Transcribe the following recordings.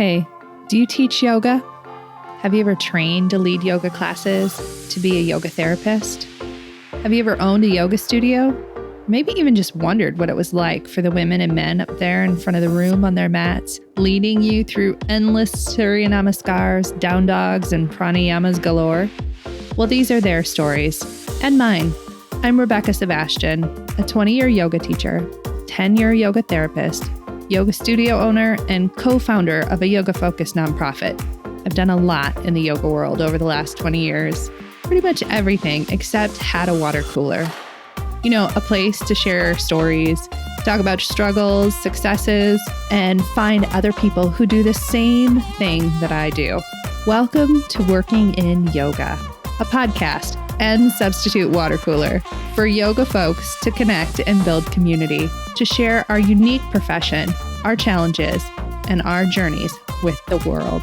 Hey, do you teach yoga? Have you ever trained to lead yoga classes, to be a yoga therapist? Have you ever owned a yoga studio? Maybe even just wondered what it was like for the women and men up there in front of the room on their mats, leading you through endless Surya Namaskars, down dogs, and pranayamas galore? Well, these are their stories, and mine. I'm Rebecca Sebastian, a 20-year yoga teacher, 10-year yoga therapist, yoga studio owner, and co-founder of a yoga-focused nonprofit. I've done a lot in the yoga world over the last 20 years. Pretty much everything except had a water cooler. You know, a place to share stories, talk about struggles, successes, and find other people who do the same thing that I do. Welcome to Working in Yoga, a podcast and substitute water cooler for yoga folks to connect and build community, to share our unique profession, our challenges, and our journeys with the world.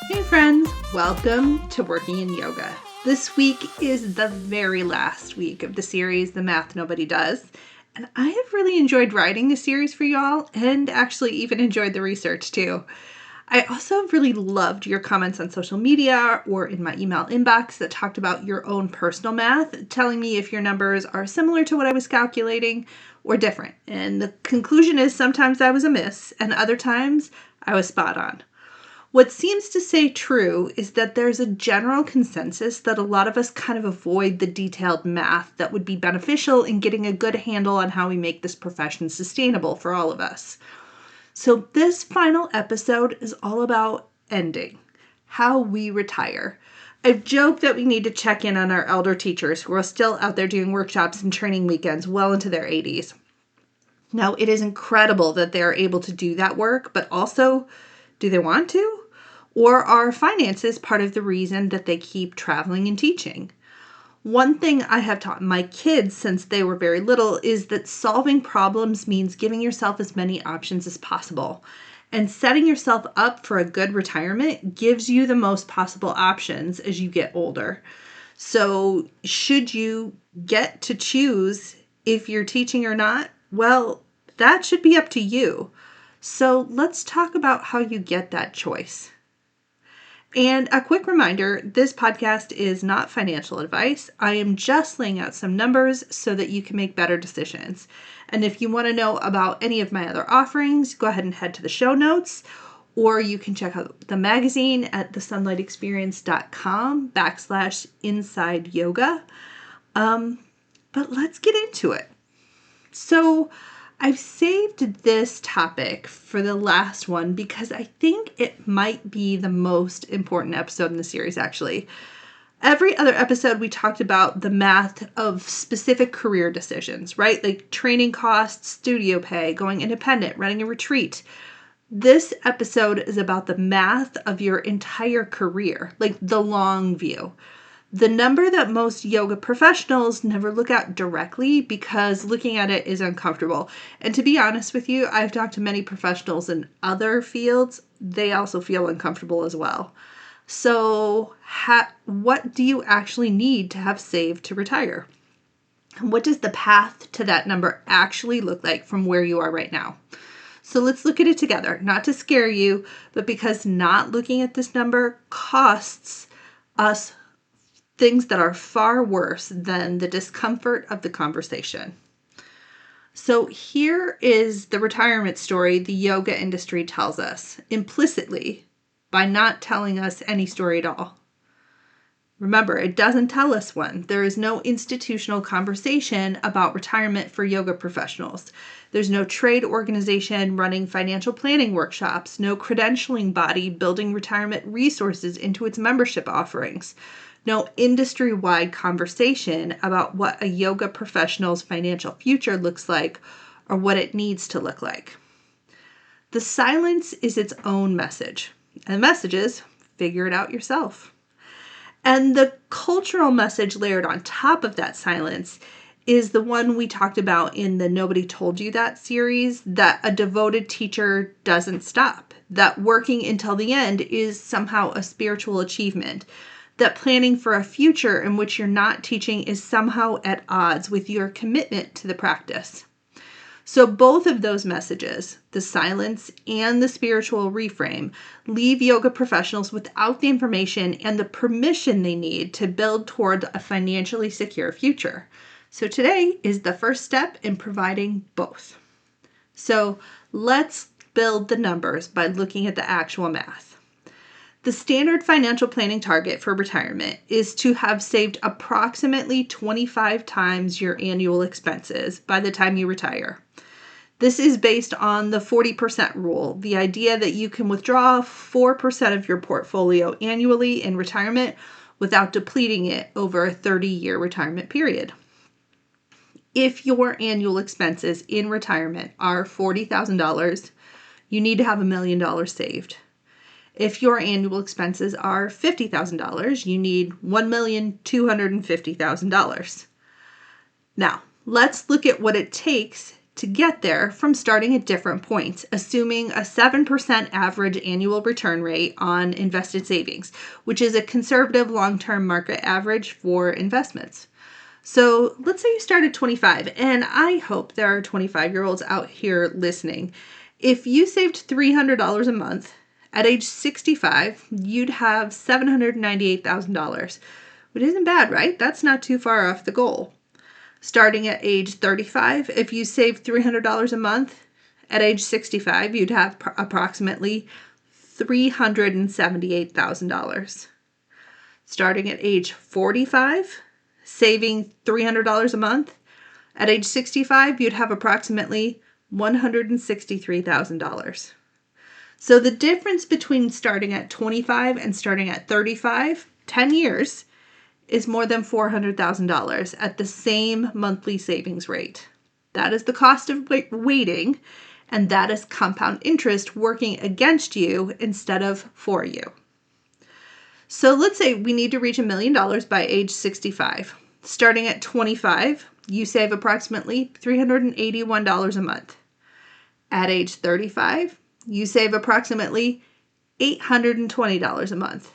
Hey friends, welcome to Working in Yoga. This week is the very last week of the series, The Math Nobody Does. And I have really enjoyed writing this series for y'all and actually even enjoyed the research too. I also really loved your comments on social media or in my email inbox that talked about your own personal math, telling me if your numbers are similar to what I was calculating or different. And the conclusion is sometimes I was a miss and other times I was spot on. What seems to say true is that there's a general consensus that a lot of us kind of avoid the detailed math that would be beneficial in getting a good handle on how we make this profession sustainable for all of us. So this final episode is all about ending, how we retire. I've joked that we need to check in on our elder teachers who are still out there doing workshops and training weekends well into their 80s. Now, it is incredible that they are able to do that work, but also, do they want to? Or are finances part of the reason that they keep traveling and teaching? One thing I have taught my kids since they were very little is that solving problems means giving yourself as many options as possible. And setting yourself up for a good retirement gives you the most possible options as you get older. So should you get to choose if you're teaching or not? Well, that should be up to you. So let's talk about how you get that choice. And a quick reminder, this podcast is not financial advice. I am just laying out some numbers so that you can make better decisions. And if you want to know about any of my other offerings, go ahead and head to the show notes, or you can check out the magazine at thesunlightexperience.com/inside yoga. But let's get into it. So I've saved this topic for the last one because I think it might be the most important episode in the series, actually. Every other episode, we talked about the math of specific career decisions, right? Like training costs, studio pay, going independent, running a retreat. This episode is about the math of your entire career, like the long view. The number that most yoga professionals never look at directly because looking at it is uncomfortable. And to be honest with you, I've talked to many professionals in other fields. They also feel uncomfortable as well. So what do you actually need to have saved to retire? And what does the path to that number actually look like from where you are right now? So let's look at it together, not to scare you, but because not looking at this number costs us things that are far worse than the discomfort of the conversation. So here is the retirement story the yoga industry tells us, implicitly, by not telling us any story at all. Remember, it doesn't tell us one. There is no institutional conversation about retirement for yoga professionals. There's no trade organization running financial planning workshops, no credentialing body building retirement resources into its membership offerings. No industry-wide conversation about what a yoga professional's financial future looks like or what it needs to look like. The silence is its own message. And the message is, figure it out yourself. And the cultural message layered on top of that silence is the one we talked about in the Nobody Told You That series, that a devoted teacher doesn't stop, that working until the end is somehow a spiritual achievement, that planning for a future in which you're not teaching is somehow at odds with your commitment to the practice. So both of those messages, the silence and the spiritual reframe, leave yoga professionals without the information and the permission they need to build toward a financially secure future. So today is the first step in providing both. So let's build the numbers by looking at the actual math. The standard financial planning target for retirement is to have saved approximately 25 times your annual expenses by the time you retire. This is based on the 40% rule, the idea that you can withdraw 4% of your portfolio annually in retirement without depleting it over a 30-year retirement period. If your annual expenses in retirement are $40,000, you need to have $1 million saved. If your annual expenses are $50,000, you need $1,250,000. Now, let's look at what it takes to get there from starting at different points, assuming a 7% average annual return rate on invested savings, which is a conservative long-term market average for investments. So let's say you start at 25, and I hope there are 25-year-olds out here listening. If you saved $300 a month, at age 65, you'd have $798,000, which isn't bad, right? That's not too far off the goal. Starting at age 35, if you save $300 a month, at age 65, you'd have approximately $378,000. Starting at age 45, saving $300 a month, at age 65, you'd have approximately $163,000. So the difference between starting at 25 and starting at 35, 10 years, is more than $400,000 at the same monthly savings rate. That is the cost of waiting, and that is compound interest working against you instead of for you. So let's say we need to reach $1 million by age 65. Starting at 25, you save approximately $381 a month. At age 35, you save approximately $820 a month.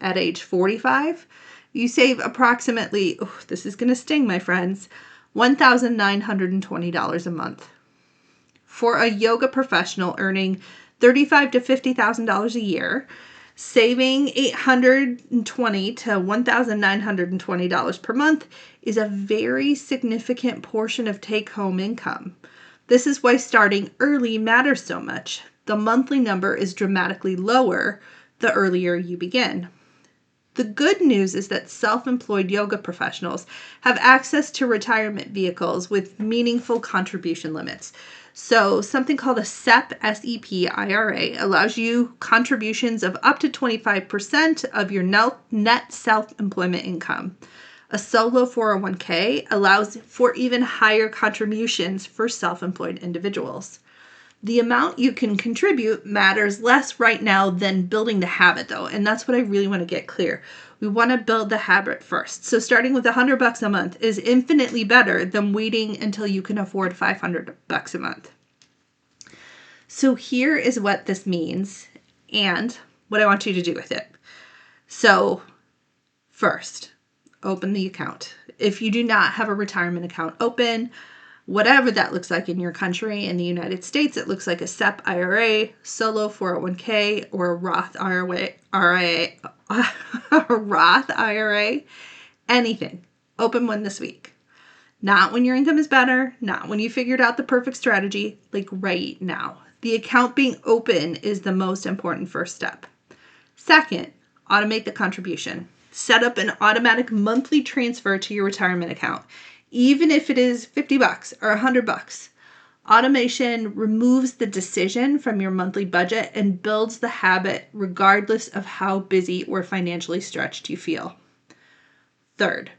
At age 45, you save approximately, this is going to sting, my friends, $1,920 a month. For a yoga professional earning $35,000 to $50,000 a year, saving $820 to $1,920 per month is a very significant portion of take-home income. This is why starting early matters so much. The monthly number is dramatically lower the earlier you begin. The good news is that self-employed yoga professionals have access to retirement vehicles with meaningful contribution limits. So something called a SEP IRA allows you contributions of up to 25% of your net self-employment income. A solo 401k allows for even higher contributions for self-employed individuals. The amount you can contribute matters less right now than building the habit, though, and that's what I really want to get clear. We want to build the habit first. So starting with $100 a month is infinitely better than waiting until you can afford $500 a month. So here is what this means and what I want you to do with it. So first, open the account. If you do not have a retirement account open, whatever that looks like in your country, in the United States, it looks like a SEP IRA, solo 401k, or a Roth IRA, anything. Open one this week. Not when your income is better, not when you figured out the perfect strategy, like right now. The account being open is the most important first step. Second, automate the contribution. Set up an automatic monthly transfer to your retirement account, even if it is $50 or $100. Automation removes the decision from your monthly budget and builds the habit regardless of how busy or financially stretched you feel. Third,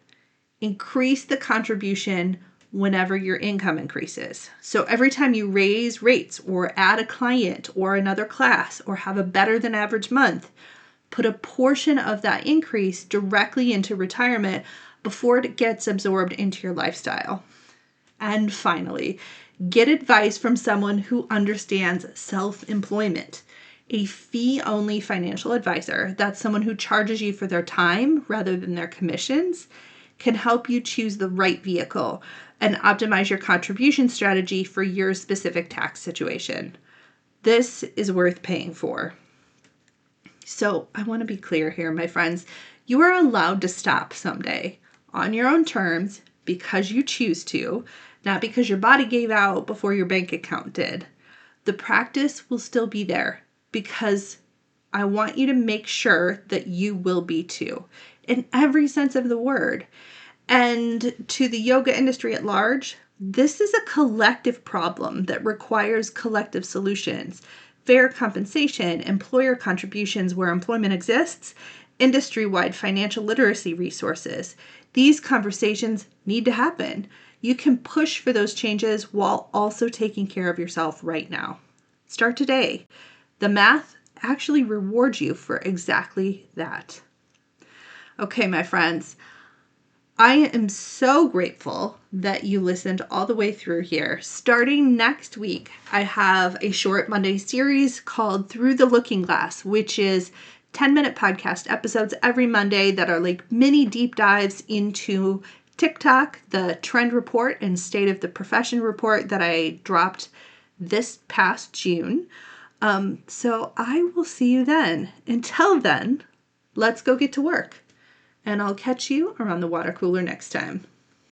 increase the contribution whenever your income increases. So every time you raise rates or add a client or another class or have a better than average month, put a portion of that increase directly into retirement before it gets absorbed into your lifestyle. And finally, get advice from someone who understands self-employment. A fee-only financial advisor, that's someone who charges you for their time rather than their commissions, can help you choose the right vehicle and optimize your contribution strategy for your specific tax situation. This is worth paying for. So I want to be clear here, my friends. You are allowed to stop someday on your own terms because you choose to, not because your body gave out before your bank account did. The practice will still be there because I want you to make sure that you will be too, in every sense of the word. And to the yoga industry at large, this is a collective problem that requires collective solutions. Fair compensation, employer contributions where employment exists, industry-wide financial literacy resources. These conversations need to happen. You can push for those changes while also taking care of yourself right now. Start today. The math actually rewards you for exactly that. Okay, my friends. I am so grateful that you listened all the way through here. Starting next week, I have a short Monday series called Through the Looking Glass, which is 10-minute podcast episodes every Monday that are like mini deep dives into TikTok, the trend report and state of the profession report that I dropped this past June. So I will see you then. Until then, let's go get to work. And I'll catch you around the water cooler next time.